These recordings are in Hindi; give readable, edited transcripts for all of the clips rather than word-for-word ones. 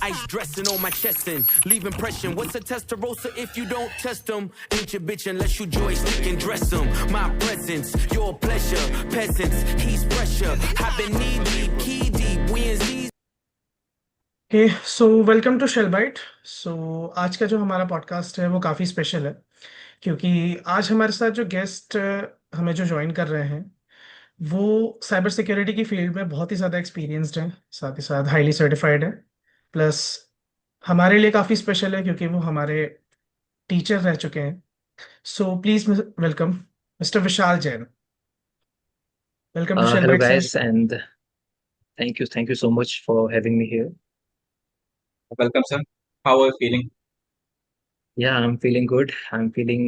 Ice dressing on my chest and leave impression. What's a Testarossa if you don't test them? Ain't your bitch unless you joystick and dress them. My presence, your pleasure. Peasants, he's pressure. I've been knee deep, key deep. We in Z's. So welcome to Shell Byte. आज का जो हमारा पॉडकास्ट है वो काफ़ी स्पेशल है, क्योंकि आज हमारे साथ जो गेस्ट हमें जो ज्वाइन कर रहे हैं वो साइबर सिक्योरिटी की फील्ड में बहुत ही ज़्यादा एक्सपीरियंस्ड हैं, साथ ही साथ हाईली सर्टिफाइड है। प्लस हमारे लिए काफ़ी स्पेशल है क्योंकि वो हमारे टीचर रह चुके हैं। So please welcome mister Vishal Jain. Welcome to Shell Hello Byte sir. guys, and thank you so much for having me here. Welcome, sir. How are you feeling? Yeah, I'm feeling good. I'm feeling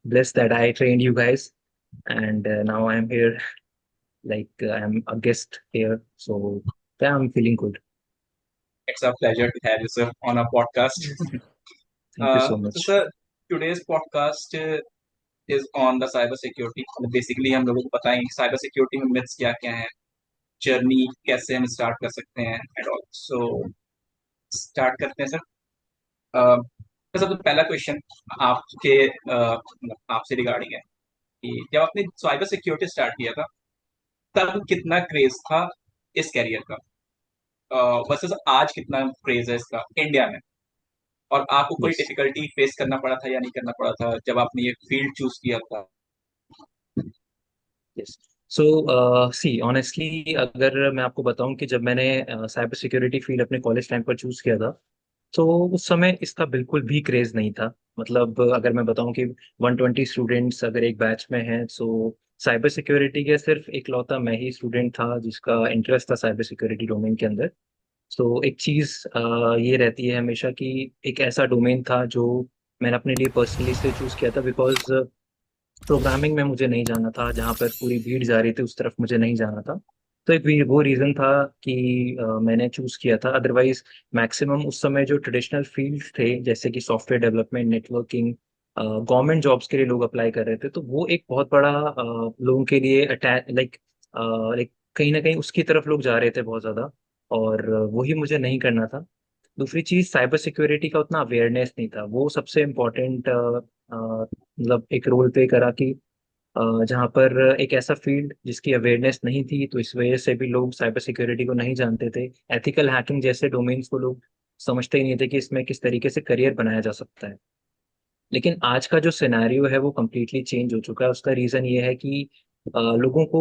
blessed that I trained you guys, and now I'm here, I'm a guest here. So yeah, I'm feeling good. It's a pleasure to have you, sir, on our podcast. Thank you so So, much. sir, today's podcast is on the cyber security. Basically, हम लोगों को बताएंगे cyber security में myths क्या क्या हैं, जर्नी कैसे हम स्टार्ट कर सकते हैं एंड ऑल। सो स्टार्ट करते हैं सर। तो सबसे पहला क्वेश्चन आपके आपसे रिगार्डिंग है कि जब आपने साइबर सिक्योरिटी स्टार्ट किया था तब कितना क्रेज था इस कैरियर का वर्सेस आज कितना क्रेज है इसका इंडिया में, और आपको कोई Yes, डिफिकल्टी फेस करना पड़ा था या नहीं करना पड़ा था जब आपने ये फील्ड चूज किया था? yes. So see, honestly, अगर मैं आपको बताऊं कि जब मैंने साइबर सिक्योरिटी फील्ड अपने कॉलेज टाइम पर चूज किया था, तो उस समय इसका बिल्कुल भी क्रेज नहीं था। मतलब अगर मैं बताऊं कि 120 स्टूडेंट्स अगर एक बैच में हैं, तो साइबर सिक्योरिटी के सिर्फ इकलौता मैं ही स्टूडेंट था जिसका इंटरेस्ट था साइबर सिक्योरिटी डोमेन के अंदर। तो एक चीज ये रहती है हमेशा कि एक ऐसा डोमेन था जो मैंने अपने लिए पर्सनली इसलिए चूज किया था बिकॉज प्रोग्रामिंग में मुझे नहीं जाना था, जहाँ पर पूरी भीड़ जा रही थी उस तरफ मुझे नहीं जाना था। तो एक वो रीजन था कि मैंने चूज किया था। अदरवाइज मैक्सिमम उस समय जो ट्रेडिशनल फील्ड थे जैसे कि software development, networking, government jobs के लिए लोग अप्लाई कर रहे थे, तो वो एक बहुत बड़ा लोगों के लिए अटैच लाइक कहीं ना कहीं उसकी तरफ लोग जा रहे थे बहुत ज्यादा, और वही मुझे नहीं करना था। दूसरी चीज, साइबर सिक्योरिटी का उतना अवेयरनेस नहीं था। वो सबसे इम्पोर्टेंट मतलब एक रोल प्ले करा कि जहाँ पर एक ऐसा फील्ड जिसकी अवेयरनेस नहीं थी, तो इस वजह से भी लोग साइबर सिक्योरिटी को नहीं जानते थे। एथिकल हैकिंग जैसे डोमेन्स को लोग समझते ही नहीं थे कि इसमें किस तरीके से करियर बनाया जा सकता है। लेकिन आज का जो सिनेरियो है वो कम्प्लीटली चेंज हो चुका है। उसका रीजन ये है कि लोगों को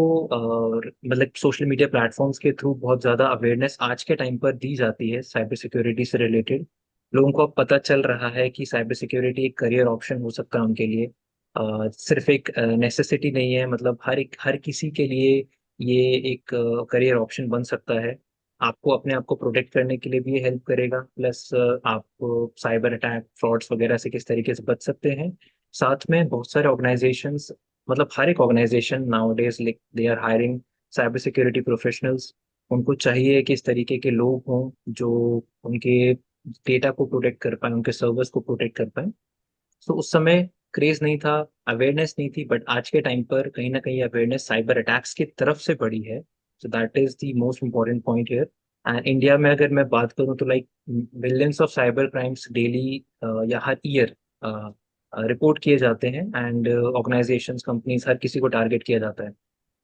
मतलब सोशल मीडिया प्लेटफॉर्म्स के थ्रू बहुत ज़्यादा अवेयरनेस आज के टाइम पर दी जाती है साइबर सिक्योरिटी से रिलेटेड। लोगों को अब पता चल रहा है कि साइबर सिक्योरिटी एक करियर ऑप्शन हो सकता है उनके लिए। सिर्फ एक नेसेसिटी नहीं है, मतलब हर किसी के लिए ये एक करियर ऑप्शन बन सकता है। आपको अपने आप को प्रोटेक्ट करने के लिए भी ये हेल्प करेगा, प्लस आप साइबर अटैक, फ्रॉड्स वगैरह से किस तरीके से बच सकते हैं। साथ में बहुत सारे ऑर्गेनाइजेशंस, मतलब हर एक organisation nowadays they are hiring cyber security professionals. उनको चाहिए कि इस तरीके के लोग हों जो उनके डेटा को प्रोटेक्ट कर पाए, उनके सर्वर्स को प्रोटेक्ट कर पाए। तो उस समय क्रेज नहीं था, अवेयरनेस नहीं थी, बट आज के टाइम पर कहीं ना कहीं अवेयरनेस साइबर अटैक्स की तरफ से बढ़ी है। So that is the most important point here. And India में अगर मैं बात करूं तो like millions of cyber crimes daily या हर ईयर रिपोर्ट किए जाते हैं, एंड ऑर्गेनाइजेशंस, कंपनीज, हर किसी को टारगेट किया जाता है।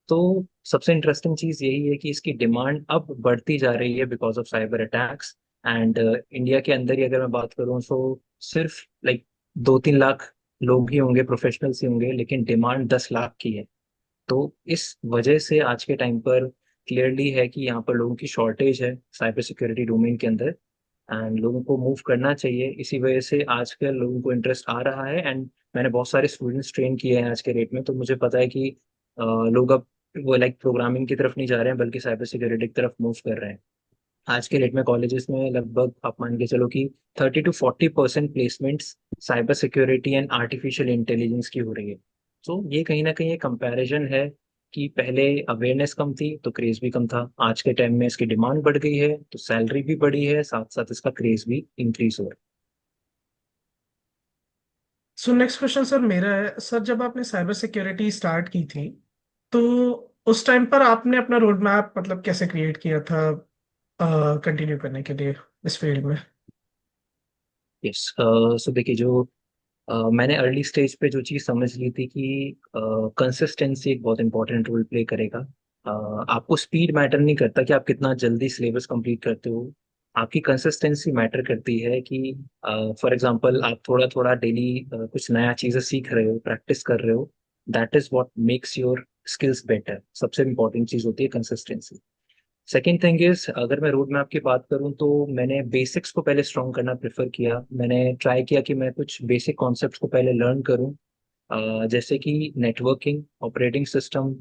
तो सबसे इंटरेस्टिंग चीज यही है कि इसकी डिमांड अब बढ़ती जा रही है because of cyber attacks. And India के अंदर ही अगर मैं बात करूं तो सिर्फ लाइक 2-3 लाख लोग ही होंगे, प्रोफेशनल्स ही होंगे, लेकिन डिमांड 10 लाख की है। तो इस वजह से आज के टाइम पर क्लियरली है कि यहाँ पर लोगों की शॉर्टेज है साइबर सिक्योरिटी डोमेन के अंदर, एंड लोगों को मूव करना चाहिए। इसी वजह से आजकल लोगों को इंटरेस्ट आ रहा है। एंड मैंने बहुत सारे स्टूडेंट्स ट्रेन किए हैं आज के डेट में, तो मुझे पता है कि लोग अब वो लाइक प्रोग्रामिंग की तरफ नहीं जा रहे हैं बल्कि साइबर सिक्योरिटी की तरफ मूव कर रहे हैं। आज के डेट में कॉलेजेस में लगभग आप मान के चलो कि 30 to 40% placements cyber security and artificial intelligence की हो रही है। तो ये कहीं ना कहीं एक कंपैरिजन है कि पहले अवेयरनेस कम थी तो क्रेज भी कम था, आज के टाइम में इसकी डिमांड बढ़ गई है तो सैलरी भी बढ़ी है, साथ साथ इसका क्रेज भी इंक्रीज हो रहा सो नेक्स्ट क्वेश्चन सर मेरा है, सर जब आपने साइबर सिक्योरिटी स्टार्ट की थी तो उस टाइम पर आपने अपना रोड मैप मतलब कैसे क्रिएट किया था कंटिन्यू करने के लिए? इस फील्ड में? यस, सो देखिए, जो मैंने अर्ली स्टेज पे जो चीज़ समझ ली थी कि कंसिस्टेंसी एक बहुत इंपॉर्टेंट रोल प्ले करेगा। आपको स्पीड मैटर नहीं करता कि आप कितना जल्दी सिलेबस कंप्लीट करते हो। आपकी कंसिस्टेंसी मैटर करती है कि फॉर एग्जांपल आप थोड़ा थोड़ा डेली कुछ नया चीज़ें सीख रहे हो, प्रैक्टिस कर रहे हो। That is what makes your skills better. सबसे इंपॉर्टेंट चीज़ होती है कंसिस्टेंसी। सेकेंड थिंग इज, अगर मैं रोड मैप की बात करूं तो मैंने बेसिक्स को पहले स्ट्रॉन्ग करना प्रेफर किया। मैंने ट्राई किया कि मैं कुछ बेसिक कॉन्सेप्ट्स को पहले लर्न करूं, जैसे कि नेटवर्किंग ऑपरेटिंग सिस्टम,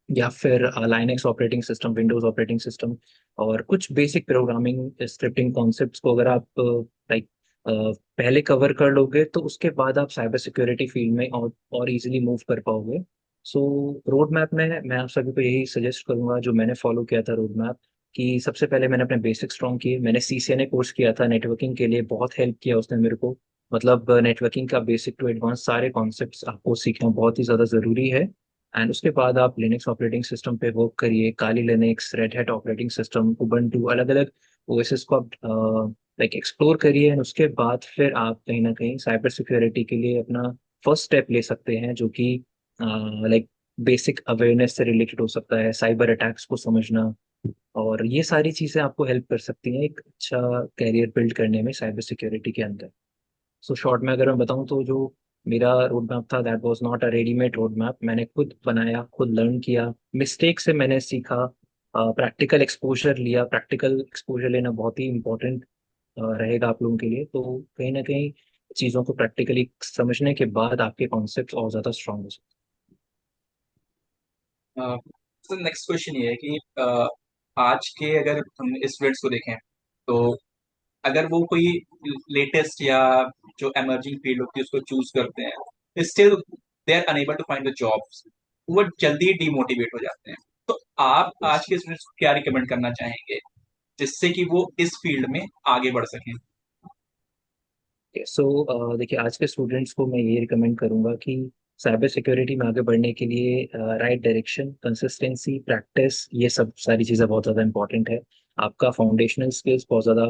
या फिर Linux operating system, Windows operating system, और कुछ बेसिक प्रोग्रामिंग स्क्रिप्टिंग कॉन्सेप्ट्स को अगर आप लाइक पहले कवर कर लोगे तो उसके बाद आप साइबर सिक्योरिटी फील्ड में और इजीली मूव कर पाओगे। सो रोड मैप में मैं आप सभी को यही सजेस्ट करूंगा जो मैंने फॉलो किया था रोड मैप, कि सबसे पहले मैंने अपने बेसिक स्ट्रॉन्ग किए। मैंने CCNA कोर्स किया था नेटवर्किंग के लिए, बहुत हेल्प किया उसने मेरे को। मतलब नेटवर्किंग का बेसिक टू एडवांस सारे कॉन्सेप्ट्स आपको सीखना बहुत ही ज़्यादा ज़रूरी है। एंड उसके बाद आप लिनक्स ऑपरेटिंग सिस्टम पे वर्क करिए, Kali Linux, red hat operating system, Ubuntu, अलग अलग ओएसएस को आप लाइक एक्सप्लोर करिए। एंड उसके बाद फिर आप कहीं ना कहीं साइबर सिक्योरिटी के लिए अपना फर्स्ट स्टेप ले सकते हैं, जो कि लाइक बेसिक अवेयरनेस से रिलेटेड हो सकता है, साइबर अटैक्स को समझना। और ये सारी चीज़ें आपको हेल्प कर सकती हैं एक अच्छा कैरियर बिल्ड करने में साइबर सिक्योरिटी के अंदर। सो शॉर्ट में अगर मैं बताऊं तो जो मेरा रोड मैप था, that was not a readymade road map. मैंने खुद बनाया, खुद लर्न किया, मिस्टेक से मैंने सीखा, प्रैक्टिकल एक्सपोजर लिया। प्रैक्टिकल एक्सपोजर लेना बहुत ही इंपॉर्टेंट रहेगा आप लोगों के लिए। तो कहीं ना कहीं चीज़ों को प्रैक्टिकली समझने के बाद आपके कॉन्सेप्ट और ज़्यादा स्ट्रांग हो सकते तो नेक्स्ट क्वेश्चन ये है कि आज के अगर हम स्टूडेंट्स को देखें तो अगर वो कोई लेटेस्ट या जो एमर्जिंग फील्ड होती है उसको चूज करते हैं, still they are unable to find the jobs, वो जल्दी डिमोटिवेट हो जाते हैं। तो आप हैं। आज के स्टूडेंट्स को क्या रिकमेंड करना चाहेंगे जिससे कि वो इस फील्ड में आगे बढ़ सकें? सो देखिए, आज के स्टूडेंट्स को मैं ये रिकमेंड करूंगा कि साइबर सिक्योरिटी में आगे बढ़ने के लिए राइट डायरेक्शन, कंसिस्टेंसी, प्रैक्टिस, ये सब सारी चीज़ें बहुत ज़्यादा इंपॉर्टेंट है। आपका फाउंडेशनल स्किल्स बहुत ज़्यादा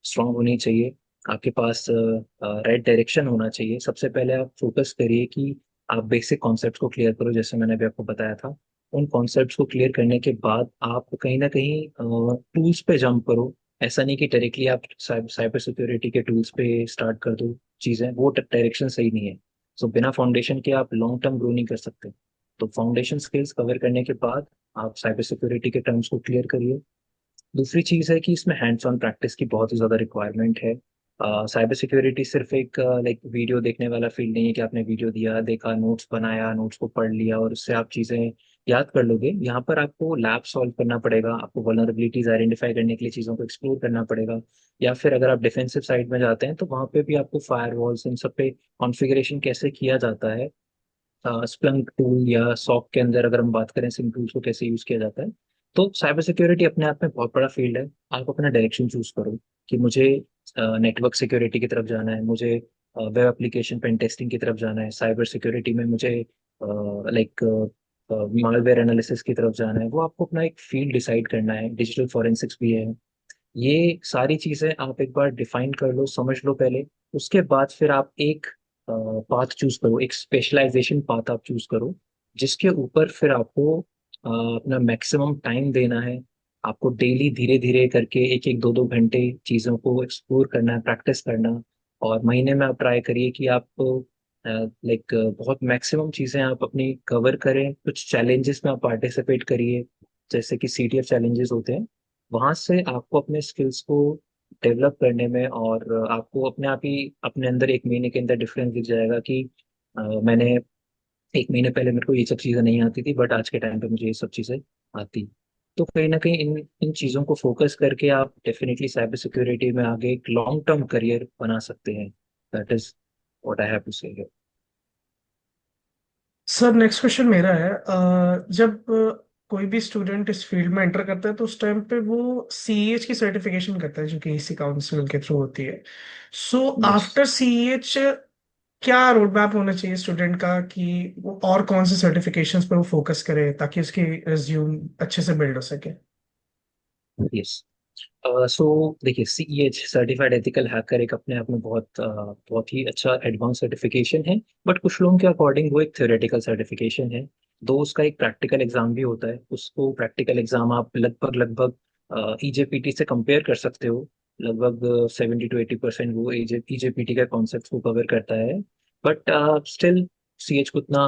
स्ट्रांग होनी चाहिए। आपके पास राइट डायरेक्शन होना चाहिए। सबसे पहले आप फोकस करिए कि आप बेसिक कॉन्सेप्ट्स को क्लियर करो, जैसे मैंने अभी आपको बताया था। उन कॉन्सेप्ट्स को क्लियर करने के बाद आप कहीं ना कहीं टूल्स पे जंप करो। ऐसा नहीं कि डायरेक्टली आप साइबर सिक्योरिटी के टूल्स पे स्टार्ट कर दो चीजें, वो डायरेक्शन सही नहीं है। सो बिना फाउंडेशन के आप लॉन्ग टर्म ग्रो नहीं कर सकते। तो फाउंडेशन स्किल्स कवर करने के बाद आप साइबर सिक्योरिटी के टर्म्स को क्लियर करिए। दूसरी चीज़ है कि इसमें हैंड्स ऑन प्रैक्टिस की बहुत ही ज़्यादा रिक्वायरमेंट है। साइबर सिक्योरिटी सिर्फ एक लाइक वीडियो देखने वाला फील्ड नहीं है कि आपने वीडियो दिया, देखा, नोट्स बनाया, नोट्स को पढ़ लिया और उससे आप चीज़ें याद कर लोगे। यहाँ पर आपको लैब सॉल्व करना पड़ेगा, आपको वल्नरेबिलिटीज आइडेंटिफाई करने के लिए चीज़ों को एक्सप्लोर करना पड़ेगा। या फिर अगर आप डिफेंसिव साइड में जाते हैं तो वहाँ पे भी आपको फायरवॉल्स, इन सब पे कॉन्फ़िगरेशन कैसे किया जाता है, स्प्लंक टूल या सॉक के अंदर अगर हम बात करें सिम टूल्स को कैसे यूज किया जाता है। तो साइबर सिक्योरिटी अपने आप में बहुत बड़ा फील्ड है। आप अपना डायरेक्शन चूज करो कि मुझे नेटवर्क सिक्योरिटी की तरफ जाना है, मुझे वेब एप्लीकेशन पेन टेस्टिंग की तरफ जाना है, साइबर सिक्योरिटी में मुझे लाइक मालवेयर एनालिसिस की तरफ जाना है। वो आपको अपना एक फील्ड डिसाइड करना है। डिजिटल फॉरेंसिक्स भी है। ये सारी चीजें आप एक बार डिफाइन कर लो, समझ लो पहले। उसके बाद फिर आप एक पाथ चूज करो, एक स्पेशलाइजेशन पाथ आप चूज करो, जिसके ऊपर फिर आपको अपना मैक्सिमम टाइम देना है। आपको डेली धीरे धीरे करके एक एक दो दो घंटे चीज़ों को एक्सप्लोर करना है, प्रैक्टिस करना। और महीने में आप ट्राई करिए कि आप लाइक बहुत मैक्सिमम चीज़ें आप अपनी कवर करें। कुछ चैलेंजेस में आप पार्टिसिपेट करिए, जैसे कि CTF चैलेंजेस होते हैं। वहां से आपको अपने स्किल्स को डेवलप करने में, और आपको अपने आप ही अपने अंदर एक महीने के अंदर डिफरेंस दिख जाएगा कि मैंने एक महीने पहले मेरे को ये सब चीज़ें नहीं आती थी, बट आज के टाइम पे मुझे ये सब चीज़ें आती। तो कहीं ना कहीं इन इन चीज़ों को फोकस करके आप डेफिनेटली साइबर सिक्योरिटी में आगे एक लॉन्ग टर्म करियर बना सकते हैं। That is what I have to say. Sir next question मेरा है, जब कोई भी स्टूडेंट इस फील्ड में एंटर करता है तो उस टाइम पे वो CEH की सर्टिफिकेशन करता है जो कि इसी काउंसिल के थ्रू होती है। So yes. आफ्टर CEH क्या रोड मैप होना चाहिए स्टूडेंट का कि वो और कौन से सर्टिफिकेशंस पे वो फोकस करे ताकि उसकी रिज्यूम अच्छे से बिल्ड हो सके? यस, सो देखिए, CEH सर्टिफाइड एथिकल हैकर एक अपने आप में बहुत ही अच्छा एडवांस सर्टिफिकेशन है। बट कुछ लोगों के अकॉर्डिंग वो एक थ्योरेटिकल सर्टिफिकेशन है। दो उसका एक प्रैक्टिकल एग्जाम भी होता है। उसको प्रैक्टिकल एग्जाम आप लगभग लगभग EJPT से कंपेयर कर सकते हो। लगभग 70 to 80% वो EJPT का कॉन्सेप्ट को कवर करता है। बट स्टिल CH को उतना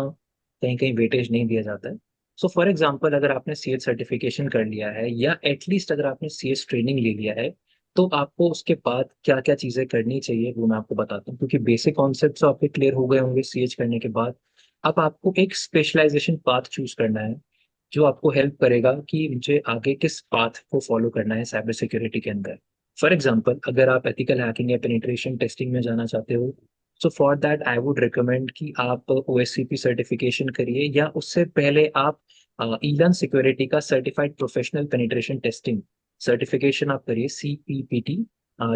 कहीं कहीं वेटेज नहीं दिया जाता है। सो फॉर एग्जाम्पल, अगर आपने CH सर्टिफिकेशन कर लिया है या एटलीस्ट अगर आपने CS ट्रेनिंग ले लिया है, तो आपको उसके बाद क्या क्या चीजें करनी चाहिए वो मैं आपको बताता हूँ। क्योंकि बेसिक कॉन्सेप्ट्स आपके क्लियर हो गए होंगे CH करने के बाद। अब आपको एक स्पेशलाइजेशन पाथ चूज करना है, जो आपको हेल्प करेगा कि मुझे आगे किस पाथ को फॉलो करना है साइबर सिक्योरिटी के अंदर। फॉर एग्जाम्पल, अगर आप एथिकल हैकिंग या पेनिट्रेशन टेस्टिंग में जाना चाहते हो, so for that I would recommend कि आप OSCP सर्टिफिकेशन करिए, या उससे पहले आप ईलन सिक्योरिटी का certified professional penetration testing certification आप करिए, CPPT।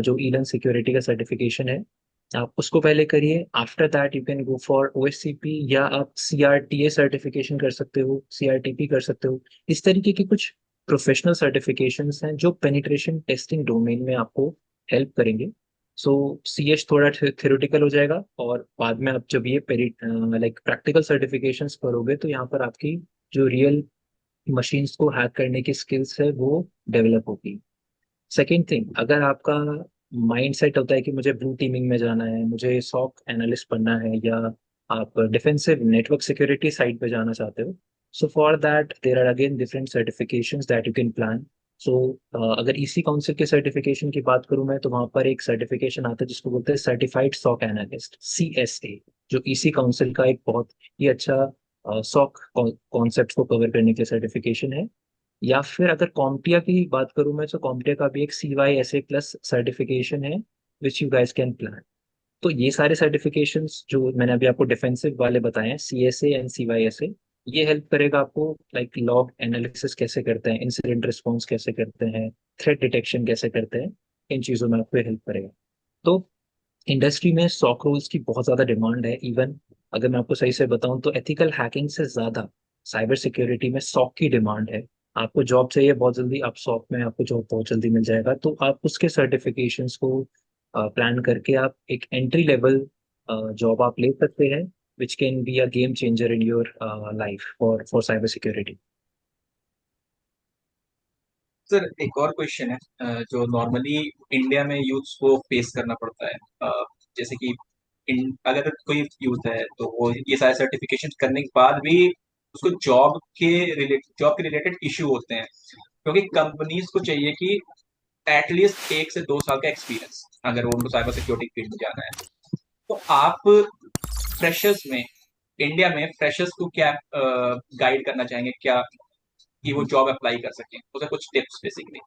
जो ईलन सिक्योरिटी का सर्टिफिकेशन है, आप उसको पहले करिए। After that you can go for OSCP, या आप CRTA सर्टिफिकेशन कर सकते हो, CRTP कर सकते हो। इस तरीके की कुछ प्रोफेशनल सर्टिफिकेशंस हैं जो पेनिट्रेशन टेस्टिंग डोमेन में आपको हेल्प करेंगे। सो CH थोड़ा थ्योरेटिकल हो जाएगा, और बाद में आप जब ये लाइक प्रैक्टिकल सर्टिफिकेशंस करोगे, तो यहाँ पर आपकी जो रियल मशीन्स को हैक करने की स्किल्स है वो डेवलप होगी। सेकेंड थिंग, अगर आपका माइंड सेट होता है कि मुझे ब्लू टीमिंग में जाना है, मुझे सॉक एनालिस्ट बनना है, या आप डिफेंसिव नेटवर्क सिक्योरिटी साइड पे जाना चाहते हो, so for that there are again different certifications that you can plan. So अगर EC काउंसिल के सर्टिफिकेशन की बात करूं मैं, तो वहां पर एक सर्टिफिकेशन आता है जिसको बोलते हैं सर्टिफाइड सॉक एनालिस्ट, CSA, जो EC काउंसिल का एक बहुत ही अच्छा सॉक कॉन्सेप्ट को कवर करने के सर्टिफिकेशन है। या फिर अगर कॉम्पिया की बात करूं मैं, तो कॉम्पिया का भी एक CYSA+ सर्टिफिकेशन है, which you guys can plan. तो ये सारे सर्टिफिकेशंस जो मैंने अभी आपको डिफेंसिव वाले बताए हैं, CSA एंड CYSA, ये हेल्प करेगा आपको लाइक लॉग एनालिसिस कैसे करते हैं, इंसिडेंट रिस्पॉन्स कैसे करते हैं, थ्रेट डिटेक्शन कैसे करते हैं, इन चीज़ों में आपको हेल्प करेगा। तो इंडस्ट्री में सॉक रोल्स की बहुत ज़्यादा डिमांड है। इवन अगर मैं आपको सही से बताऊं, तो एथिकल हैकिंग से ज़्यादा साइबर सिक्योरिटी में सॉक की डिमांड है। आपको जॉब चाहिए बहुत जल्दी, आप सॉक में आपको जॉब बहुत जल्दी मिल जाएगा। तो आप उसके सर्टिफिकेशंस को प्लान करके आप एक एंट्री लेवल जॉब आप ले सकते हैं, which can be a game changer in your life for cyber security. Sir एक और क्वेश्चन है जो नॉर्मली इंडिया में यूथ को फेस करना पड़ता है। जैसे कि अगर कोई यूथ है तो वो ये सारे सर्टिफिकेशन करने के बाद भी उसको जॉब के रिलेटेड इशू होते हैं, क्योंकि कंपनीज को चाहिए कि एटलीस्ट 1 से 2 साल का एक्सपीरियंस, अगर वो उनको साइबर सिक्योरिटी फील्ड में जाना है। तो आप फ्रेशर्स में, इंडिया में फ्रेशर्स को क्या गाइड करना चाहेंगे, क्या कि वो जॉब अप्लाई कर सकें, उसे कुछ टिप्स बेसिकली।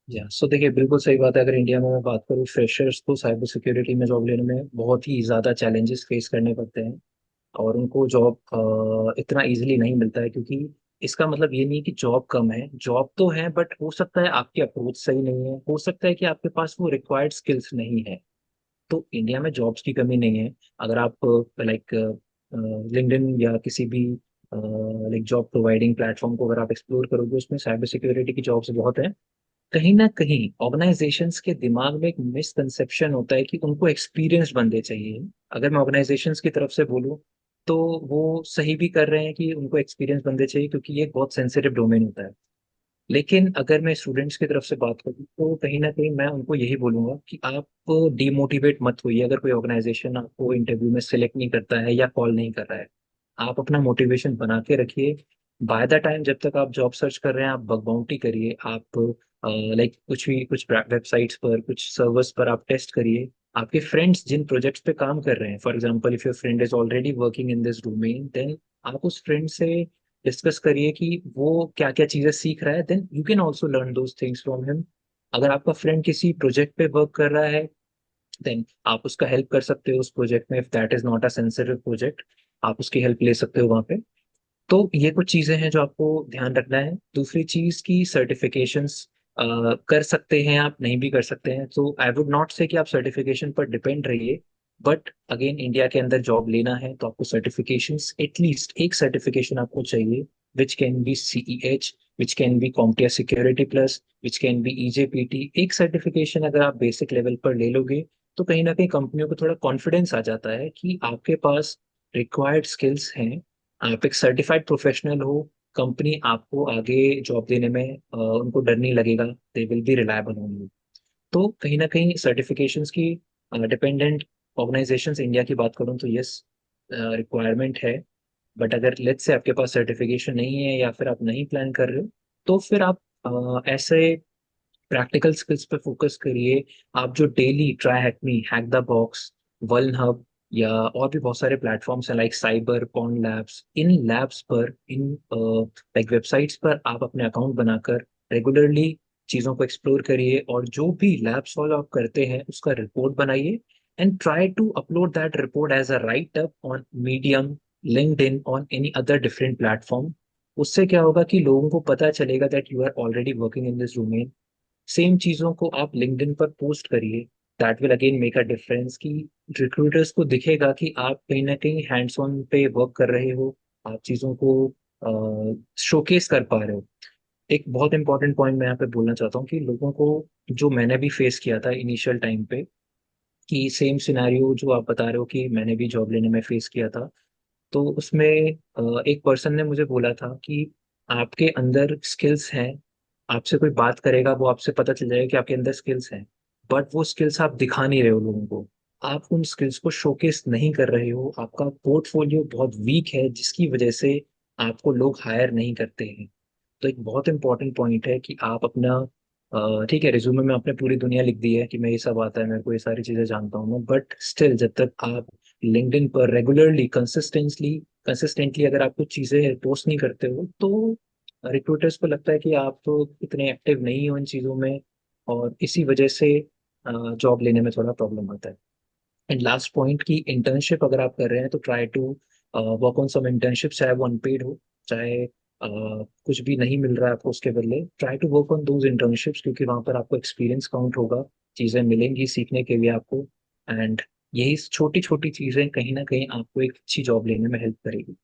या सो देखिए, बिल्कुल सही बात है। अगर इंडिया में मैं बात करूँ, फ्रेशर्स को साइबर सिक्योरिटी में जॉब लेने में बहुत ही ज़्यादा चैलेंजेस फेस करने पड़ते हैं, और उनको जॉब इतना इजीली नहीं मिलता है। क्योंकि इसका मतलब ये नहीं कि जॉब कम है, जॉब तो है, बट हो सकता है आपकी अप्रोच सही नहीं है, हो सकता है कि आपके पास वो रिक्वायर्ड स्किल्स नहीं है। तो इंडिया में जॉब्स की कमी नहीं है। अगर आप लाइक लिंक्डइन या किसी भी लाइक जॉब प्रोवाइडिंग प्लेटफॉर्म को अगर आप एक्सप्लोर करोगे, उसमें साइबर सिक्योरिटी की जॉब्स बहुत हैं। कहीं ना कहीं ऑर्गेनाइजेशंस के दिमाग में एक मिसकंसेप्शन होता है कि उनको एक्सपीरियंस्ड बंदे चाहिए। अगर मैं ऑर्गेनाइजेशंस की तरफ से बोलूं, तो वो सही भी कर रहे हैं कि उनको एक्सपीरियंस बंदे चाहिए, क्योंकि ये एक बहुत सेंसिटिव डोमेन होता है। लेकिन अगर मैं स्टूडेंट्स की तरफ से बात करूं, तो कहीं ना कहीं मैं उनको यही बोलूंगा कि आप डीमोटिवेट मत होइए अगर कोई ऑर्गेनाइजेशन आपको इंटरव्यू में सिलेक्ट नहीं करता है या कॉल नहीं कर रहा है। आप अपना मोटिवेशन बना के रखिए। बाय द टाइम जब तक आप जॉब सर्च कर रहे हैं, आप बग बाउंटी करिए, आप लाइक कुछ वेबसाइट्स पर, कुछ सर्वर्स पर आप टेस्ट करिए। आपके फ्रेंड्स जिन प्रोजेक्ट्स पे काम कर रहे हैं, for example if your friend is already working in this domain, then आप उस फ्रेंड से डिस्कस करिए कि वो क्या क्या चीजें सीख रहा है, then you can also learn those things from him. अगर आपका फ्रेंड किसी प्रोजेक्ट पे वर्क कर रहा है, देन आप उसका हेल्प कर सकते हो उस प्रोजेक्ट में। If that is not a sensitive project, आप उसकी हेल्प ले सकते हो वहाँ पे। तो ये कुछ चीजें हैं जो आपको ध्यान रखना है। दूसरी चीज की सर्टिफिकेशंस कर सकते हैं आप, नहीं भी कर सकते हैं। तो आई वुड नॉट से कि आप सर्टिफिकेशन पर डिपेंड रहिए। बट अगेन, इंडिया के अंदर जॉब लेना है तो आपको सर्टिफिकेशंस, एटलीस्ट एक सर्टिफिकेशन आपको चाहिए, which can be CEH, which can be CompTIA security plus, which can be EJPT। एक सर्टिफिकेशन अगर आप बेसिक लेवल पर ले लोगे तो कहीं ना कहीं कंपनियों को थोड़ा कॉन्फिडेंस आ जाता है कि आपके पास रिक्वायर्ड स्किल्स हैं, आप एक सर्टिफाइड प्रोफेशनल हो। कंपनी आपको आगे जॉब देने में उनको डर नहीं लगेगा, they will be reliable on you. तो कहीं ना कहीं सर्टिफिकेशंस की डिपेंडेंट ऑर्गेनाइजेशंस, इंडिया की बात करूँ तो यस रिक्वायरमेंट है। बट अगर लेट्स से आपके पास सर्टिफिकेशन नहीं है या फिर आप नहीं प्लान कर रहे हो, तो फिर आप ऐसे प्रैक्टिकल स्किल्स पे फोकस करिए। आप जो daily try hack me, hack the box, vuln hub या और भी बहुत सारे प्लेटफॉर्म्स हैं लाइक साइबर पॉन लैब्स, इन लैब्स पर, इन लाइक वेबसाइट्स पर आप अपने अकाउंट बनाकर रेगुलरली चीज़ों को एक्सप्लोर करिए, और जो भी लैब सॉल्व आप करते हैं उसका रिपोर्ट बनाइए and try to upload that report as a write up on Medium, LinkedIn, on any other different platform. उससे क्या होगा कि लोगों को पता चलेगा that you are already working in this domain. Same चीजों को आप लिंक्डइन पर पोस्ट करिए, that will again make a difference कि रिक्रूटर्स को दिखेगा कि आप कहीं ना कहीं हैंड्स ऑन पे वर्क कर रहे हो, आप चीजों को शोकेस कर पा रहे हो। एक बहुत इंपॉर्टेंट पॉइंट मैं यहाँ पे बोलना चाहता हूँ कि लोगों को, जो मैंने भी फेस किया था इनिशियल टाइम पे, कि सेम सिनेरियो जो आप बता रहे हो कि मैंने भी जॉब लेने में फेस किया था, तो उसमें एक पर्सन ने मुझे बोला था कि आपके अंदर स्किल्स हैं, आपसे कोई बात करेगा वो आपसे पता चल जाएगा कि आपके अंदर स्किल्स हैं, बट वो स्किल्स आप दिखा नहीं रहे हो लोगों को, आप उन स्किल्स को शोकेस नहीं कर रहे हो, आपका पोर्टफोलियो बहुत वीक है जिसकी वजह से आपको लोग हायर नहीं करते हैं। तो एक बहुत इंपॉर्टेंट पॉइंट है कि आप अपना ठीक है, रिज्यूमे में आपने पूरी दुनिया लिख दी है कि मैं ये सब आता है, मेरे को ये सारी चीजें जानता हूँ मैं, बट स्टिल जब तक आप लिंक्डइन पर रेगुलरली कंसिस्टेंटली अगर आप कुछ चीजें पोस्ट नहीं करते हो, तो रिक्रूटर्स को लगता है कि आप तो इतने एक्टिव नहीं हो इन चीजों में, और इसी वजह से जॉब लेने में थोड़ा प्रॉब्लम आता है। एंड लास्ट पॉइंट कि इंटर्नशिप अगर आप कर रहे हैं तो try to work on some internship, चाहे वो अनपेड हो, चाहे कुछ भी नहीं मिल रहा है आपको उसके बदले, try to work on those internships, क्योंकि वहां पर आपको एक्सपीरियंस काउंट होगा, चीजें मिलेंगी सीखने के लिए आपको। एंड यही छोटी छोटी चीजें कहीं ना कहीं आपको एक अच्छी जॉब लेने में हेल्प करेगी।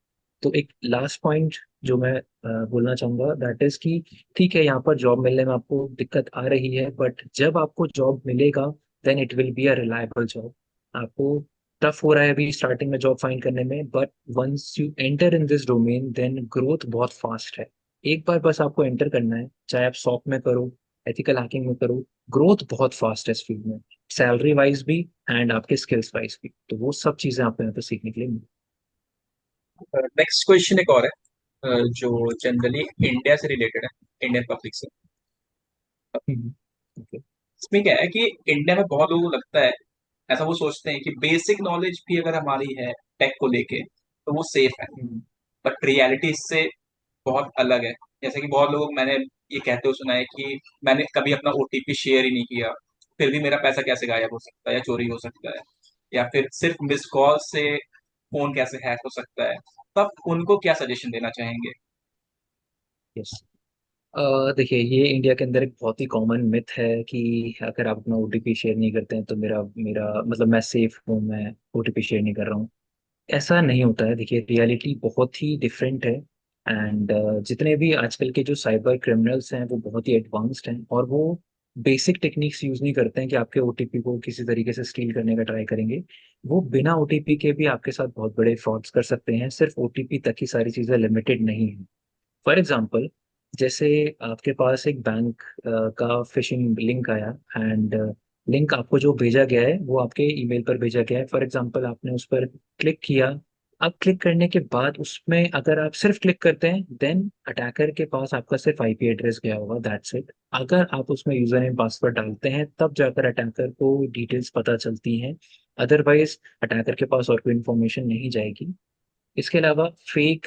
तो एक लास्ट पॉइंट जो मैं बोलना चाहूंगा दैट इज कि ठीक है, यहाँ पर जॉब मिलने में आपको दिक्कत आ रही है, बट जब आपको जॉब मिलेगा then it will be a reliable job. आपको टफ हो रहा है अभी स्टार्टिंग में जॉब फाइंड करने में, but once you enter in this domain then growth बहुत फास्ट है। एक बार बस आपको एंटर करना है, चाहे आप सॉफ्ट में करो, एथिकल हैकिंग में करो, ग्रोथ बहुत फास्ट है इस फील्ड में, सैलरी वाइज भी एंड आपके स्किल्स वाइज भी। तो वो सब चीजें आपको यहाँ पे सीखने के लिए मिलेंगी। नेक्स्ट क्वेश्चन एक और है, जो जनरली इंडिया से रिलेटेड है, इंडियन पब्लिक से। ओके। इसमें क्या है कि इंडिया में बहुत लोगों को लगता है, ऐसा वो सोचते हैं कि बेसिक नॉलेज भी अगर हमारी है टेक को लेके तो वो सेफ है, बट रियलिटी इससे बहुत अलग है। जैसे कि बहुत लोग मैंने ये कहते हुए सुना है कि मैंने कभी अपना ओटीपी शेयर ही नहीं किया, फिर भी मेरा पैसा कैसे गायब हो सकता है या चोरी हो सकता है, या फिर सिर्फ मिस कॉल से फोन कैसे हैक हो सकता है। तब उनको क्या सजेशन देना चाहेंगे? यस। देखिए, ये इंडिया के अंदर एक बहुत ही कॉमन मिथ है कि अगर आप अपना ओटीपी शेयर नहीं करते हैं तो मेरा मेरा मतलब मैं सेफ हूँ, मैं ओटीपी शेयर नहीं कर रहा हूँ। ऐसा नहीं होता है। देखिए, रियलिटी बहुत ही डिफरेंट है। एंड जितने भी आजकल के जो साइबर क्रिमिनल्स हैं वो बहुत ही एडवांस्ड हैं, और वो बेसिक टेक्निक्स यूज नहीं करते हैं कि आपके ओटीपी को किसी तरीके से स्टील करने का ट्राई करेंगे। वो बिना ओटीपी के भी आपके साथ बहुत बड़े फ्रॉड्स कर सकते हैं, सिर्फ ओटीपी तक ही सारी चीजें लिमिटेड नहीं है। फॉर एग्जाम्पल, जैसे आपके पास एक बैंक का फिशिंग लिंक आया, एंड लिंक आपको जो भेजा गया है वो आपके ईमेल पर भेजा गया है। फॉर एग्जांपल, आपने उस पर क्लिक किया। अब क्लिक करने के बाद उसमें अगर आप सिर्फ क्लिक करते हैं देन अटैकर के पास आपका सिर्फ आईपी एड्रेस गया होगा, दैट्स इट। अगर आप उसमें यूजर नेम पासवर्ड डालते हैं तब जाकर अटैकर को डिटेल्स पता चलती हैं, अदरवाइज अटैकर के पास और कोई इन्फॉर्मेशन नहीं जाएगी। इसके अलावा फेक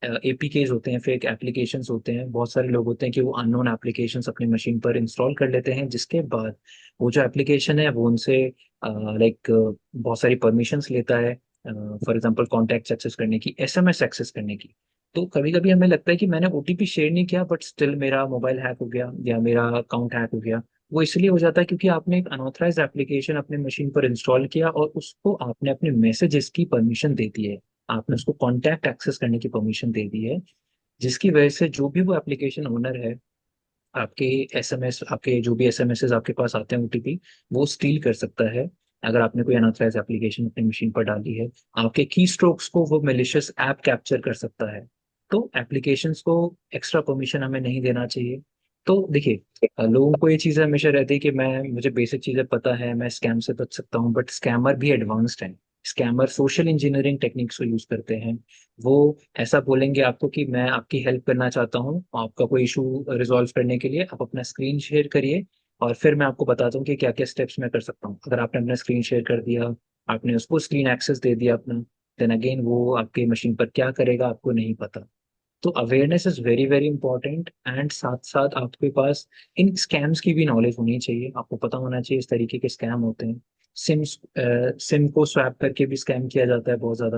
एपीकेज होते हैं, फेक एप्लीकेशंस होते हैं। बहुत सारे लोग होते हैं कि वो अननोन एप्लीकेशंस अपनी मशीन पर इंस्टॉल कर लेते हैं, जिसके बाद वो जो एप्लीकेशन है वो उनसे लाइक बहुत सारी परमिशंस लेता है, फॉर एग्जांपल कॉन्टैक्ट एक्सेस करने की, एसएमएस एक्सेस करने की। तो कभी कभी हमें लगता है कि मैंने ओटीपी शेयर नहीं किया बट स्टिल मेरा मोबाइल हैक हो गया या मेरा अकाउंट हैक हो गया। वो इसलिए हो जाता है क्योंकि आपने एक अनऑथराइज एप्लीकेशन अपने मशीन पर इंस्टॉल किया और उसको आपने अपने मैसेजेस की परमिशन दे दी है, आपने उसको कॉन्टैक्ट एक्सेस करने की परमिशन दे दी है, जिसकी वजह से जो भी वो एप्लीकेशन ओनर है, आपके एसएमएस, आपके जो भी एसएमएस आपके पास आते हैं ओटीपी, वो स्टील कर सकता है। अगर आपने कोई अनऑथराइज एप्लीकेशन अपनी मशीन पर डाली है, आपके की स्ट्रोक्स को वो मेलिशियस ऐप कैप्चर कर सकता है। तो एप्लीकेशंस को एक्स्ट्रा परमिशन हमें नहीं देना चाहिए। तो देखिए, लोगों को ये चीज़ें हमेशा रहती है कि मैं मुझे बेसिक चीज़ें पता है, मैं स्कैम से बच सकता हूँ, बट स्कैमर भी एडवांस्ड हैं। स्कैमर सोशल इंजीनियरिंग टेक्निक्स को यूज करते हैं। वो ऐसा बोलेंगे आपको कि मैं आपकी हेल्प करना चाहता हूँ, आपका कोई इशू रिजॉल्व करने के लिए आप अपना स्क्रीन शेयर करिए, और फिर मैं आपको बताता हूँ कि क्या क्या स्टेप्स मैं कर सकता हूँ। अगर आपने अपना स्क्रीन शेयर कर दिया, आपने उसको स्क्रीन एक्सेस दे दिया अपना, देन अगेन वो आपकी मशीन पर क्या करेगा आपको नहीं पता। तो awareness is very very important, and साथ साथ आपके पास इन स्कैम्स की भी नॉलेज होनी चाहिए। आपको पता होना चाहिए इस तरीके के स्कैम होते हैं। सिम सिम को स्वैप करके भी स्कैम किया जाता है बहुत ज्यादा।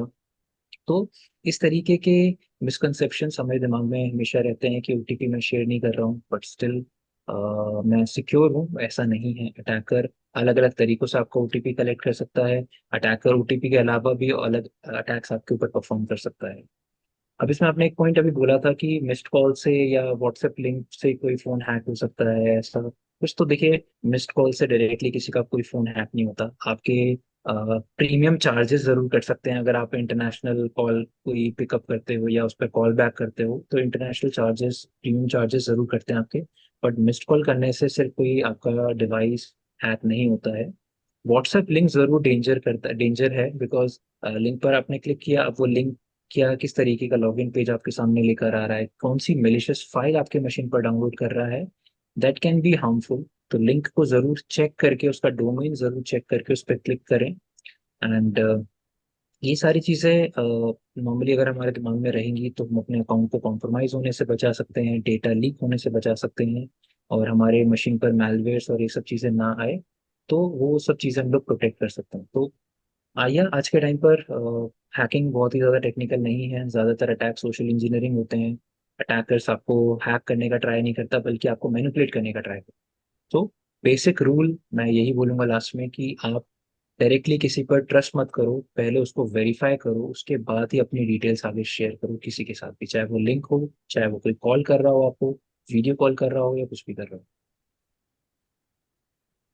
तो इस तरीके के मिसकंसेप्शन हमारे दिमाग में हमेशा रहते हैं कि ओटीपी मैं शेयर नहीं कर रहा हूँ, बट स्टिल मैं सिक्योर हूँ, ऐसा नहीं है। अटैकर अलग अलग तरीकों से आपका ओटीपी कलेक्ट कर सकता है। अटैकर ओटीपी के अलावा भी अलग अटैक्स आपके ऊपर परफॉर्म कर सकता है। अब इसमें आपने एक पॉइंट अभी बोला था कि मिस्ड कॉल से या व्हाट्सएप लिंक से कोई फोन हैक हो सकता है, ऐसा कुछ। तो देखिए, मिस्ड कॉल से डायरेक्टली किसी का कोई फोन हैक नहीं होता। आपके प्रीमियम चार्जेस जरूर कर सकते हैं। अगर आप इंटरनेशनल कॉल कोई पिकअप करते हो या उस पर कॉल बैक करते हो, तो इंटरनेशनल चार्जेस, प्रीमियम चार्जेस जरूर करते हैं आपके। बट मिस्ड कॉल करने से सिर्फ कोई आपका डिवाइस हैक नहीं होता है। व्हाट्सएप लिंक जरूर डेंजर है, बिकॉज लिंक पर आपने क्लिक किया, अब वो लिंक क्या किस तरीके का लॉगिन पेज आपके सामने लेकर आ रहा है, कौन सी मेलिशियस फाइल आपके मशीन पर डाउनलोड कर रहा है, दैट कैन बी हार्मफुल। तो लिंक को जरूर चेक करके, उसका डोमेन जरूर चेक करके उस पर क्लिक करें। एंड ये सारी चीज़ें नॉर्मली अगर हमारे दिमाग में रहेंगी तो हम अपने अकाउंट को कॉम्प्रोमाइज होने से बचा सकते हैं, डेटा लीक होने से बचा सकते हैं, और हमारे मशीन पर मैलवेयर्स और ये सब चीज़ें ना आए। तो वो सब चीज़ें हम लोग प्रोटेक्ट कर सकते हैं। तो आइए, आज के टाइम पर हैकिंग बहुत ही ज़्यादा टेक्निकल नहीं है। ज़्यादातर अटैक सोशल इंजीनियरिंग होते हैं। अटैकर्स आपको हैक करने का ट्राई नहीं करता, बल्कि आपको मैनिपुलेट करने का ट्राई करता। तो बेसिक रूल मैं यही बोलूंगा लास्ट में, कि आप डायरेक्टली किसी पर ट्रस्ट मत करो, पहले उसको वेरीफाई करो, उसके बाद ही अपनी डिटेल्स आगे शेयर करो किसी के साथ भी, चाहे वो लिंक हो, चाहे वो कोई कॉल कर रहा हो आपको, वीडियो कॉल कर रहा हो, या कुछ भी कर रहा हो।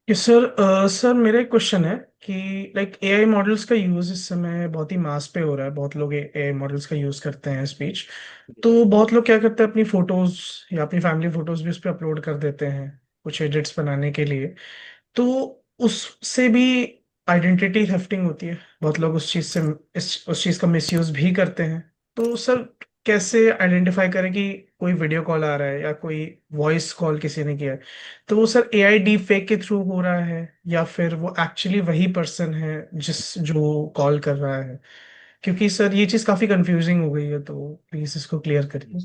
कि सर सर मेरा एक क्वेश्चन है कि लाइक एआई मॉडल्स का यूज इस समय बहुत ही मास पे हो रहा है, बहुत लोग एआई मॉडल्स का यूज करते हैं स्पीच। तो बहुत लोग क्या करते हैं, अपनी फोटोज या अपनी फैमिली फोटोज भी उस पर अपलोड कर देते हैं कुछ एडिट्स बनाने के लिए। तो उससे भी आइडेंटिटी थेफ्टिंग होती है, बहुत लोग उस चीज से उस चीज का मिसयूज भी करते हैं। तो सर कैसे आइडेंटिफाई करें कि कोई वीडियो कॉल आ रहा है या कोई वॉइस कॉल किसी ने किया है, तो वो सर एआई डीप फेक के थ्रू हो रहा है या फिर वो एक्चुअली वही पर्सन है जिस जो कॉल कर रहा है? क्योंकि सर ये चीज काफी कंफ्यूजिंग हो गई है, तो प्लीज इसको क्लियर करिए।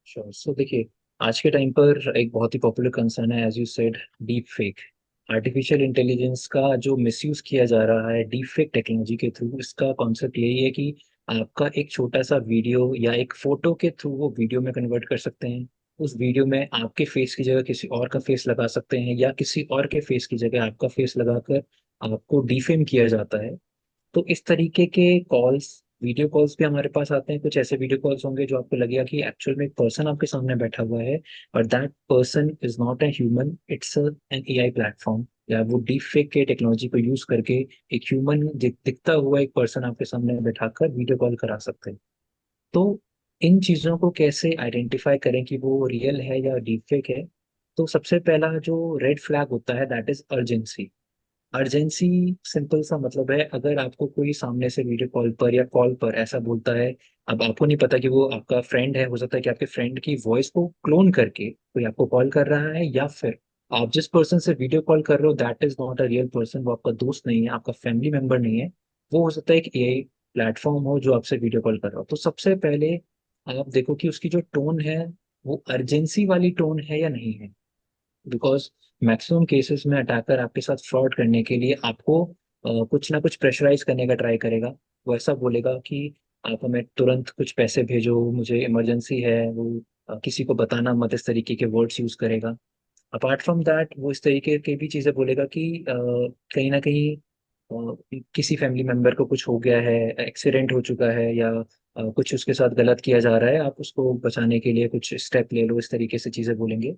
श्योर। सो देखिए, आज के टाइम पर एक बहुत ही पॉपुलर कंसर्न है, as you said, deep fake. Artificial intelligence का जो मिसयूज किया जा रहा है डीप फेक टेक्नोलॉजी के थ्रू, इसका कॉन्सेप्ट यही है कि आपका एक छोटा सा वीडियो या एक फोटो के थ्रू वो वीडियो में कन्वर्ट कर सकते हैं। उस वीडियो में आपके फेस की जगह किसी और का फेस लगा सकते हैं, या किसी और के फेस की जगह आपका फेस लगाकर आपको डिफेम किया जाता है। तो इस तरीके के कॉल्स, वीडियो कॉल्स भी हमारे पास आते हैं। कुछ ऐसे वीडियो कॉल्स होंगे जो आपको लगेगा कि एक्चुअल में एक पर्सन आपके सामने बैठा हुआ है, और that person is not a human, it's an AI platform. या वो डीप फेक के टेक्नोलॉजी को यूज करके एक ह्यूमन दिखता हुआ एक पर्सन आपके सामने बैठाकर वीडियो कॉल करा सकते हैं। तो इन चीजों को कैसे आइडेंटिफाई करें कि वो रियल है या डीप फेक है? तो सबसे पहला जो रेड फ्लैग होता है, that is urgency. Urgency simple सा मतलब है, अगर आपको कोई सामने से वीडियो कॉल पर या कॉल पर ऐसा बोलता है, अब आपको नहीं पता कि वो आपका फ्रेंड है, हो सकता है कि आपके फ्रेंड की वॉइस को क्लोन करके कोई आपको कॉल कर रहा है, या फिर आप जिस पर्सन से वीडियो कॉल कर रहे हो that is not a real person, वो आपका दोस्त नहीं है, आपका फैमिली मेंबर नहीं है, वो हो सकता है एक एआई प्लेटफॉर्म हो जो आपसे वीडियो कॉल कर रहा हो। तो सबसे पहले आप देखो कि उसकी जो टोन है, वो अर्जेंसी वाली टोन है या नहीं है। बिकॉज मैक्सिमम केसेस में अटैकर आपके साथ फ्रॉड करने के लिए आपको कुछ ना कुछ प्रेशराइज करने का ट्राई करेगा। वो ऐसा बोलेगा कि आप हमें तुरंत कुछ पैसे भेजो, मुझे इमरजेंसी है। वो किसी को बताना मत, इस तरीके के वर्ड्स यूज करेगा। अपार्ट फ्रॉम दैट, वो इस तरीके के भी चीज़ें बोलेगा कि कहीं ना कहीं किसी फैमिली मेंबर को कुछ हो गया है, एक्सीडेंट हो चुका है, या कुछ उसके साथ गलत किया जा रहा है, आप उसको बचाने के लिए कुछ स्टेप ले लो, इस तरीके से चीजें बोलेंगे।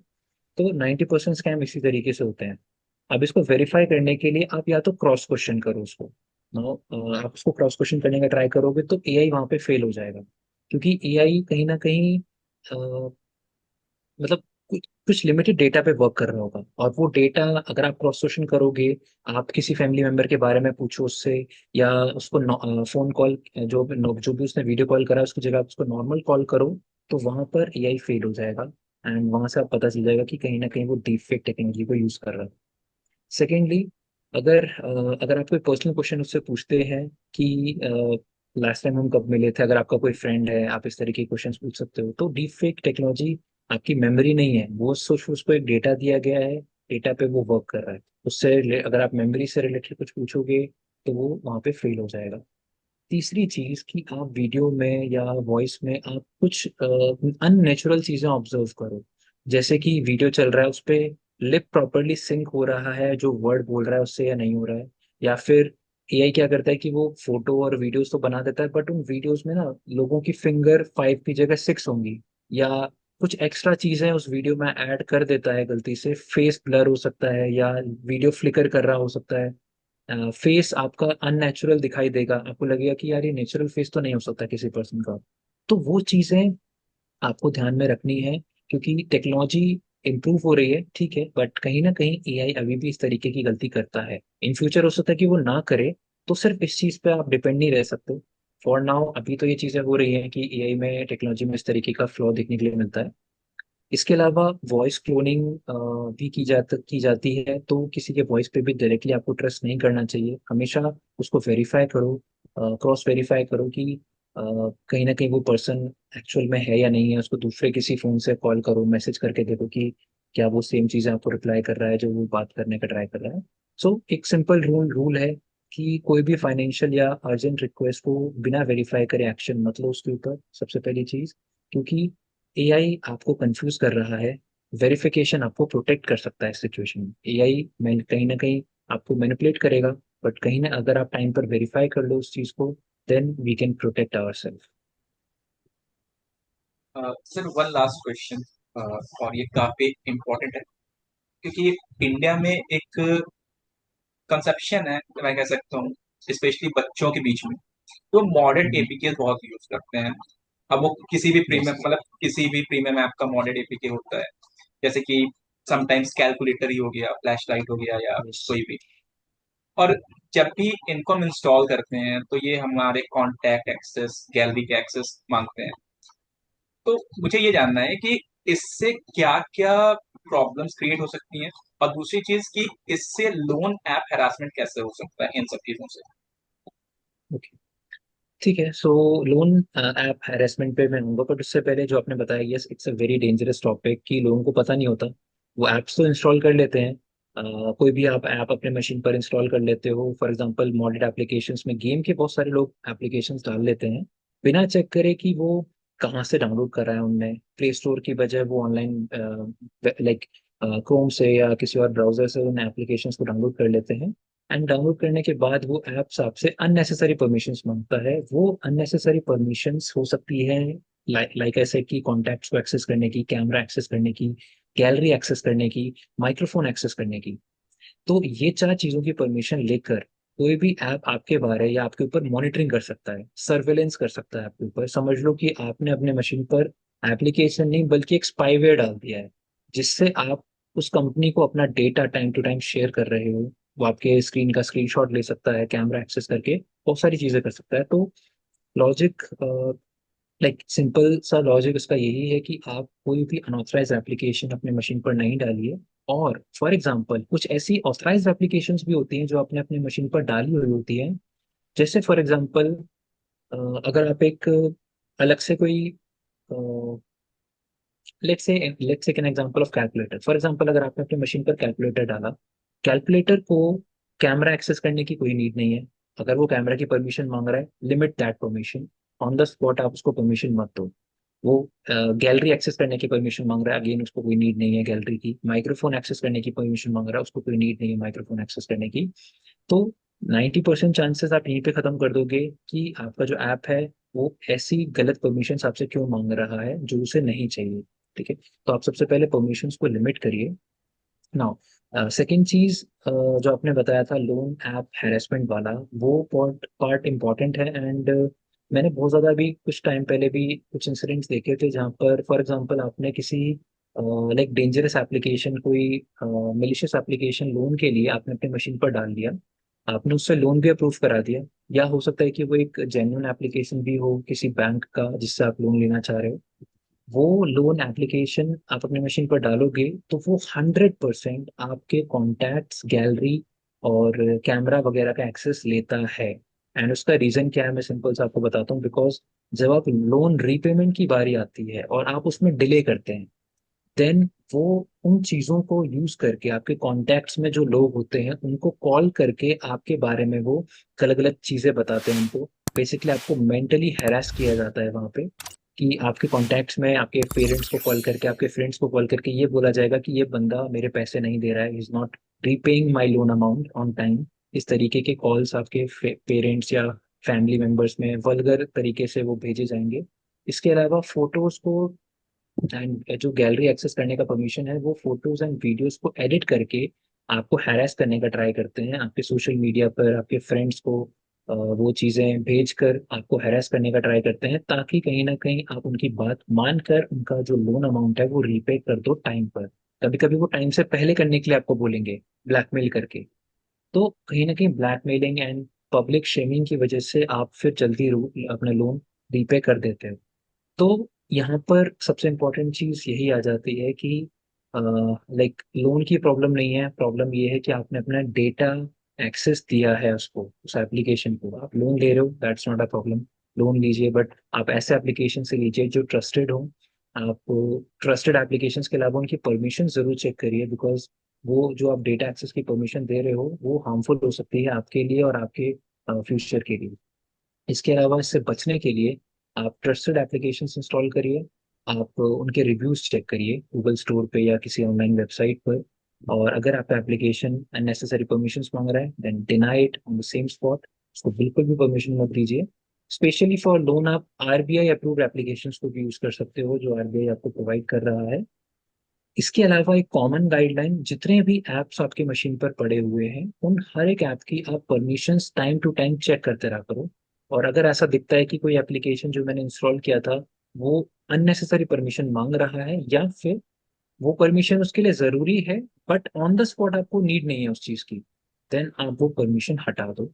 तो 90% स्कैम इसी तरीके से होते हैं। अब इसको वेरीफाई करने के लिए आप या तो क्रॉस क्वेश्चन करो उसको। नो, आप उसको क्रॉस क्वेश्चन करने का ट्राई करोगे तो एआई वहां पे फेल हो जाएगा, क्योंकि एआई कहीं ना कहीं मतलब कुछ लिमिटेड डेटा पे वर्क कर रहा होगा, और वो डेटा अगर आप क्रॉस क्वेश्चन करोगे, आप किसी फैमिली मेंबर के बारे में पूछो उससे, या उसको फोन कॉल, जो भी उसने वीडियो कॉल करा उसकी जगह आप उसको नॉर्मल कॉल करो, तो वहां पर एआई फेल हो जाएगा। एंड वहां से आप पता चल जाएगा कि कहीं ना कहीं वो डीप फेक टेक्नोलॉजी को यूज कर रहा है। सेकेंडली, अगर आप कोई पर्सनल क्वेश्चन उससे पूछते हैं कि लास्ट टाइम हम कब मिले थे, अगर आपका कोई फ्रेंड है, आप इस तरह के क्वेश्चंस पूछ सकते हो। तो डीप फेक टेक्नोलॉजी आपकी मेमोरी नहीं है, वो सिर्फ उसको एक डेटा दिया गया है, डेटा पे वो वर्क कर रहा है। अगर आप मेमोरी से रिलेटेड कुछ पूछोगे तो वो वहाँ पे फेल हो जाएगा। तीसरी चीज कि आप वीडियो में या वॉइस में आप कुछ अननेचुरल चीजें ऑब्जर्व करो, जैसे कि वीडियो चल रहा है उस पे लिप प्रॉपरली सिंक हो रहा है जो वर्ड बोल रहा है उससे, या नहीं हो रहा है। या फिर एआई क्या करता है कि वो फोटो और वीडियोस तो बना देता है, बट उन वीडियोस में ना लोगों की फिंगर 5 की जगह 6 होंगी, या कुछ एक्स्ट्रा चीजें उस वीडियो में ऐड कर देता है गलती से, फेस ब्लर हो सकता है, या वीडियो फ्लिकर कर रहा हो सकता है। फेस आपका अननेचुरल दिखाई देगा, आपको लगेगा कि यार ये नेचुरल फेस तो नहीं हो सकता किसी पर्सन का। तो वो चीजें आपको ध्यान में रखनी है, क्योंकि टेक्नोलॉजी इम्प्रूव हो रही है, ठीक है, बट कहीं ना कहीं एआई अभी भी इस तरीके की गलती करता है। इन फ्यूचर हो सकता है कि वो ना करे, तो सिर्फ इस चीज पे आप डिपेंड नहीं रह सकते। फॉर नाउ अभी तो ये चीजें हो रही हैं कि एआई में, टेक्नोलॉजी में इस तरीके का फ्लॉ देखने के लिए मिलता है। इसके अलावा वॉइस क्लोनिंग भी की जाती है, तो किसी के वॉइस पे भी डायरेक्टली आपको ट्रस्ट नहीं करना चाहिए। हमेशा उसको वेरीफाई करो, क्रॉस वेरीफाई करो कि कहीं ना कहीं वो पर्सन एक्चुअल में है या नहीं है। उसको दूसरे किसी फोन से कॉल करो, मैसेज करके देखो कि क्या वो सेम चीज़ें आपको रिप्लाई कर रहा है जो वो बात करने का ट्राई कर रहा है। सो एक सिंपल रूल है कि कोई भी फाइनेंशियल या अर्जेंट रिक्वेस्ट को बिना वेरीफाई करे एक्शन मत लो उसके ऊपर, सबसे पहली चीज़। क्योंकि एआई आपको कंफ्यूज कर रहा है, वेरिफिकेशन आपको प्रोटेक्ट कर सकता है इस सिचुएशन में। एआई मैं कहीं ना कहीं आपको मैनिपुलेट करेगा, बट कहीं ना अगर आप टाइम पर वेरीफाई कर लो उस चीज को, then we can protect our self. Sir one last question, और ये काफी इम्पोर्टेंट है, क्योंकि इंडिया में एक कंसेप्शन है, मैं कह सकता हूँ, स्पेशली बच्चों के बीच में, तो मॉडर्न एपीके बहुत यूज करते हैं। अब वो किसी भी यस। प्रीमियम, मतलब किसी भी प्रीमियम ऐप का मॉडर्न एपीके होता है, जैसे कि समटाइम्स कैलकुलेटर ही हो गया, फ्लैश लाइट हो गया, या यस। कोई भी। और जब भी इनको हम इंस्टॉल करते हैं तो ये हमारे कॉन्टैक्ट एक्सेस, गैलरी के एक्सेस मांगते हैं। तो मुझे ये जानना है कि इससे क्या क्या प्रॉब्लम्स क्रिएट हो सकती हैं, और दूसरी चीज कि इससे लोन ऐप हैरासमेंट कैसे हो सकता है इन सब चीजों से। ओके, ठीक है। सो लोन ऐप हैरेसमेंट पे मैं आऊंगा, बट उससे पहले जो आपने बताया, yes, it's a very dangerous topic कि लोगों को पता नहीं होता। वो ऐप्स तो इंस्टॉल कर लेते हैं, कोई भी आप ऐप अपने मशीन पर इंस्टॉल कर लेते हो। फॉर एग्जांपल मॉडर्न एप्लीकेशंस में गेम के बहुत सारे लोग एप्लीकेशंस डाल लेते हैं बिना चेक करे कि वो कहाँ से डाउनलोड कर रहा है। उनने प्ले स्टोर की बजाय वो ऑनलाइन लाइक क्रोम से या किसी और ब्राउजर से उन एप्लीकेशंस को डाउनलोड कर लेते हैं। एंड डाउनलोड करने के बाद वो ऐप्स आपसे अननेसेसरी परमिशंस मांगता है। वो अननेसेसरी परमिशंस हो सकती है लाइक ऐसे कि कॉन्टैक्ट्स को एक्सेस करने की, कैमरा एक्सेस करने की, गैलरी एक्सेस करने की, माइक्रोफोन एक्सेस करने की। तो ये 4 चीजों की परमिशन लेकर कोई भी ऐप आपके बारे या आपके ऊपर मॉनिटरिंग कर सकता है, सर्वेलेंस कर सकता है आपके ऊपर। समझ लो कि आपने अपने मशीन पर एप्लीकेशन नहीं बल्कि एक स्पाईवेयर डाल दिया है, जिससे आप उस कंपनी को अपना data time to time share कर रहे हो। वो आपके स्क्रीन का स्क्रीनशॉट ले सकता है, कैमरा एक्सेस करके बहुत सारी चीजें कर सकता है। तो लॉजिक, लाइक सिंपल सा लॉजिक उसका यही है कि आप कोई भी अनऑथराइज एप्लीकेशन अपने मशीन पर नहीं डालिए। और फॉर एग्जांपल कुछ ऐसी ऑथराइज एप्लीकेशंस भी होती हैं जो आपने अपने मशीन पर डाली हुई होती हैं। जैसे फॉर एग्जांपल अगर आप एक अलग से कोई, let's take an example of calculator. For example अगर आपने अपने मशीन पर कैलकुलेटर डाला, कैलकुलेटर को कैमरा एक्सेस करने की कोई नीड नहीं है। अगर वो कैमरा की परमिशन मांग रहा है, limit that permission. On the spot आप उसको परमिशन मत दो। वो गैलरी एक्सेस करने की परमिशन मांग रहा है, अगेन उसको कोई नीड नहीं है गैलरी की। माइक्रोफोन एक्सेस करने की परमिशन मांग रहा है, उसको कोई नीड नहीं है माइक्रोफोन एक्सेस करने की। तो 90% चांसेस आप यहीं पे खत्म कर दोगे कि आपका जो ऐप है वो ऐसी गलत परमिशंस आपसे क्यों मांग रहा है जो उसे नहीं चाहिए। ठीक है, तो आप सबसे पहले परमिशंस को लिमिट करिए। नाउ सेकंड चीज, जो आपने बताया था लोन ऐप हैरेसमेंट वाला, वो पार्ट पार्ट इम्पॉर्टेंट है। एंड मैंने बहुत ज़्यादा भी कुछ टाइम पहले भी कुछ इंसिडेंट्स देखे थे जहाँ पर फॉर एग्जांपल आपने किसी लाइक डेंजरस एप्लीकेशन, कोई मिलिशियस एप्लीकेशन लोन के लिए आपने अपनी मशीन पर डाल दिया, आपने उससे लोन भी अप्रूव करा दिया। या हो सकता है कि वो एक जेन्युइन एप्लीकेशन भी हो किसी बैंक का जिससे आप लोन लेना चाह रहे हो, वो लोन एप्लीकेशन आप अपने मशीन पर डालोगे तो वो 100% आपके कॉन्टैक्ट्स, गैलरी और कैमरा वगैरह का एक्सेस लेता है। एंड उसका रीजन क्या है मैं सिंपल से आपको बताता हूँ। बिकॉज जब आप लोन रीपेमेंट की बारी आती है और आप उसमें डिले करते हैं, देन वो उन चीजों को यूज करके आपके कॉन्टैक्ट्स में जो लोग होते हैं उनको कॉल करके आपके बारे में वो गलत गलत चीजें बताते हैं उनको। बेसिकली आपको मेंटली हैरास किया जाता है वहां पे, कि आपके कॉन्टैक्ट्स में आपके पेरेंट्स को कॉल करके, आपके फ्रेंड्स को कॉल करके ये बोला जाएगा कि ये बंदा मेरे पैसे नहीं दे रहा है, is not repaying my loan amount on time. इस तरीके के कॉल्स आपके पेरेंट्स या फैमिली मेंबर्स में वल्गर तरीके से वो भेजे जाएंगे। इसके अलावा फोटोज को एंड जो गैलरी एक्सेस करने का परमिशन है, वो फोटोज एंड वीडियोस को एडिट करके आपको हैरेस करने का ट्राई करते हैं आपके सोशल मीडिया पर, आपके फ्रेंड्स को वो चीज़ें भेज कर आपको हैरेस करने का ट्राई करते हैं, ताकि कहीं ना कहीं आप उनकी बात मानकर उनका जो लोन अमाउंट है वो रीपे कर दो टाइम पर। कभी कभी वो टाइम से पहले करने के लिए आपको बोलेंगे, ब्लैकमेल करके। तो कहीं ना कहीं ब्लैकमेलिंग एंड पब्लिक शेमिंग की वजह से आप फिर जल्दी अपना लोन रीपे कर देते हो। तो यहाँ पर सबसे इम्पोर्टेंट चीज यही आ जाती है कि लाइक लोन की प्रॉब्लम नहीं है, प्रॉब्लम ये है कि आपने अपना डेटा एक्सेस दिया है उसको, उस एप्लीकेशन को। आप लोन ले रहे हो, that's not a problem, loan लीजिए, बट आप ऐसे एप्लीकेशन से लीजिए जो ट्रस्टेड हो। आप ट्रस्टेड एप्लीकेशंस के अलावा उनकी परमिशन जरूर चेक करिए, बिकॉज वो जो आप डेटा एक्सेस की परमिशन दे रहे हो वो हार्मफुल हो सकती है आपके लिए और आपके फ्यूचर के लिए। इसके अलावा इससे बचने के लिए आप ट्रस्टेड एप्लीकेशंस इंस्टॉल करिए। आप उनके रिव्यूज चेक करिए गूगल स्टोर पे या किसी ऑनलाइन वेबसाइट पर। और अगर आपका एप्लीकेशन अननेसेसरी परमिशंस मांग रहा है, then deny it on the same spot. उसको बिल्कुल भी परमिशन मत दीजिए। स्पेशली फॉर लोन आप आरबीआई अप्रूव्ड एप्लीकेशंस को भी यूज कर सकते हो जो आरबीआई आपको प्रोवाइड कर रहा है। इसके अलावा एक कॉमन गाइडलाइन, जितने भी एप्स आपके मशीन पर पड़े हुए हैं उन हर एक ऐप की आप permissions time to time check करते रहा करो। और अगर ऐसा दिखता है कि कोई एप्लीकेशन जो मैंने इंस्टॉल किया था वो अननेसेसरी परमिशन मांग रहा है, या फिर वो परमिशन उसके लिए जरूरी है बट ऑन द स्पॉट आपको नीड नहीं है उस चीज की, देन आप वो परमिशन हटा दो।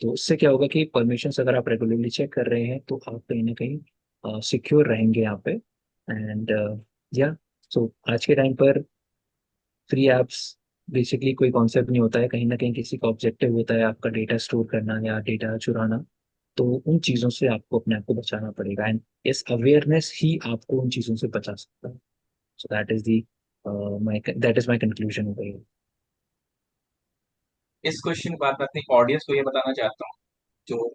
तो उससे क्या होगा कि परमिशंस अगर आप रेगुलरली चेक कर रहे हैं तो आप कहीं ना कहीं सिक्योर रहेंगे यहाँ पे। एंड या सो आज के टाइम पर फ्री एप्स बेसिकली कोई कॉन्सेप्ट नहीं होता है, कहीं ना कहीं किसी का ऑब्जेक्टिव होता है आपका डेटा स्टोर करना या डेटा चुराना। तो उन चीज़ों से आपको अपने आप को बचाना पड़ेगा, एंड इस अवेयरनेस ही आपको उन चीज़ों से बचा सकता है। So that is the my that is my conclusion over here. इस क्वेश्चन के बाद मैं अपनी ऑडियंस को ये बताना चाहता हूँ, जो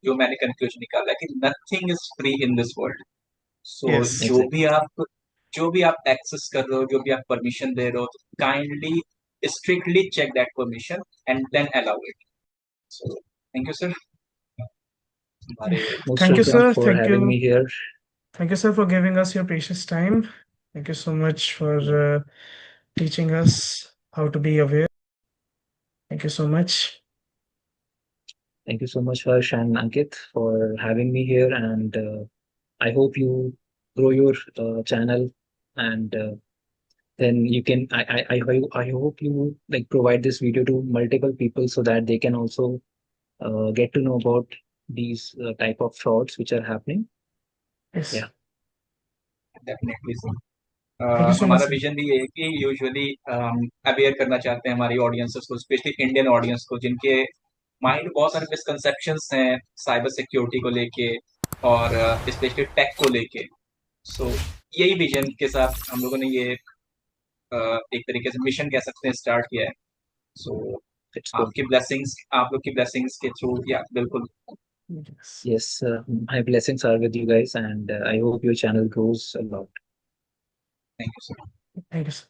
जो मैंने कंक्लूजन निकाला है कि nothing is free in this world. So yes. Exactly. जो भी आप एक्सेस कर रहे हो, जो भी आप परमिशन दे रहे हो, kindly strictly check that permission and then allow it. So thank you sir, हमारे most Thank you, welcome sir. For Thank having you. Me here. Thank you, sir, for giving us your precious time. Thank you so much for teaching us how to be aware. Thank you so much. Thank you so much, Harsh and Ankit, for having me here. And I hope you grow your channel, and then you can. I hope you like provide this video to multiple people so that they can also get to know about these type of frauds which are happening. Yes. Yeah. Definitely sir, Thank you so much, हमारा sir. विजन भी ये है कि यूजुअली अवेयर करना चाहते हैं हमारी ऑडियंसेस को, स्पेशली इंडियन ऑडियंस को, जिनके माइंड बहुत सारे मिसकंसेप्शंस हैं साइबर सिक्योरिटी को लेके और स्पेशली टेक को लेके। सो यही विजन के साथ हम लोगों ने ये एक तरीके से मिशन कह सकते हैं स्टार्ट किया है। सो It's good. आप लोग की ब्लेसिंग्स के थ्रू, या बिल्कुल। Yes. Yes, my blessings are with you guys, and I hope your channel grows a lot. Thank you sir. Thank you, sir.